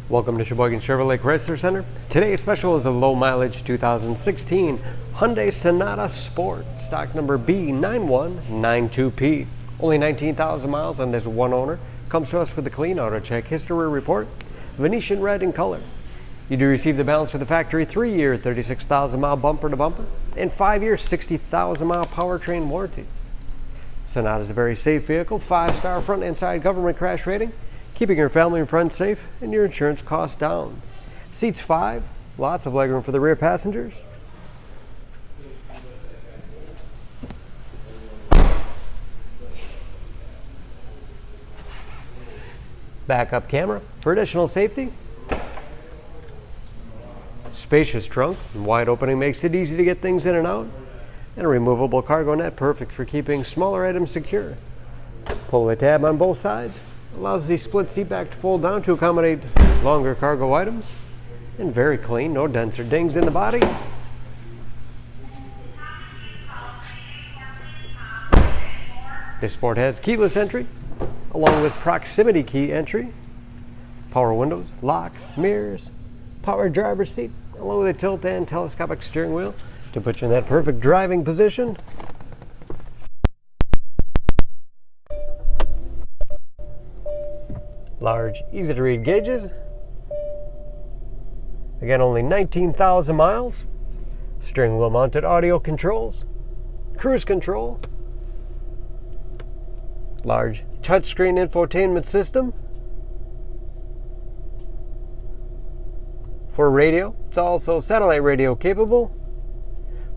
Welcome to Sheboygan Chevrolet Chrysler Center. Today's special is a low mileage 2016 Hyundai Sonata Sport, stock number B9192P. Only 19,000 miles and there's one owner. Comes to us with a clean auto check history report, Venetian Red in color. You do receive the balance of the factory 3-year 36,000 mile bumper to bumper and 5-year 60,000 mile powertrain warranty. Sonata is a very safe vehicle, 5-star front and side government crash rating, keeping your family and friends safe and your insurance costs down. Seats 5, lots of legroom for the rear passengers. Backup camera for additional safety. Spacious trunk and wide opening makes it easy to get things in and out. And a removable cargo net, perfect for keeping smaller items secure. Pull-away tab on both sides. Allows the split seat back to fold down to accommodate longer cargo items. And very clean, no dents or dings in the body. This Sport has keyless entry, along with proximity key entry, power windows, locks, mirrors, power driver's seat, along with a tilt and telescopic steering wheel to put you in that perfect driving position. Large, easy to read gauges. Again, only 19,000 miles. Steering wheel mounted audio controls, cruise control, large touchscreen infotainment system. For radio, it's also satellite radio capable.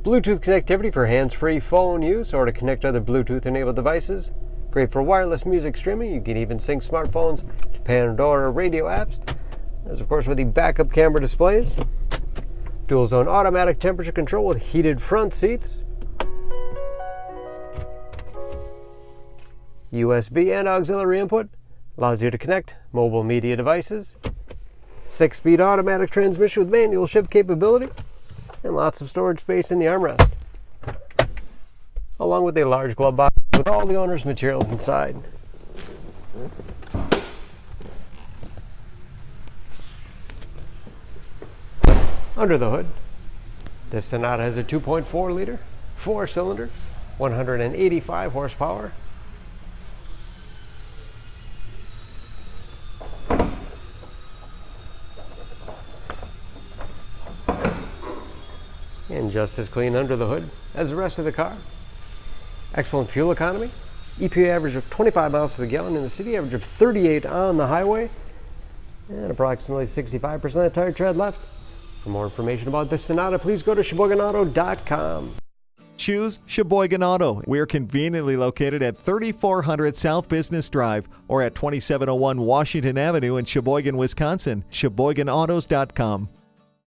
Bluetooth connectivity for hands-free phone use or to connect other Bluetooth-enabled devices. Great for wireless music streaming. You can even sync smartphones to Pandora radio apps. As of course with the backup camera displays. Dual zone automatic temperature control with heated front seats. USB and auxiliary input allows you to connect mobile media devices. 6-speed automatic transmission with manual shift capability. And lots of storage space in the armrest. Along with a large glove box with all the owner's materials inside. Under the hood, this Sonata has a 2.4-liter, 4-cylinder, 185 horsepower. And just as clean under the hood as the rest of the car. Excellent fuel economy. EPA average of 25 miles to the gallon in the city, average of 38 on the highway, and approximately 65% of the tire tread left. For more information about this Sonata, please go to SheboyganAuto.com. Choose Sheboygan Auto. We're conveniently located at 3400 South Business Drive or at 2701 Washington Avenue in Sheboygan, Wisconsin. SheboyganAutos.com.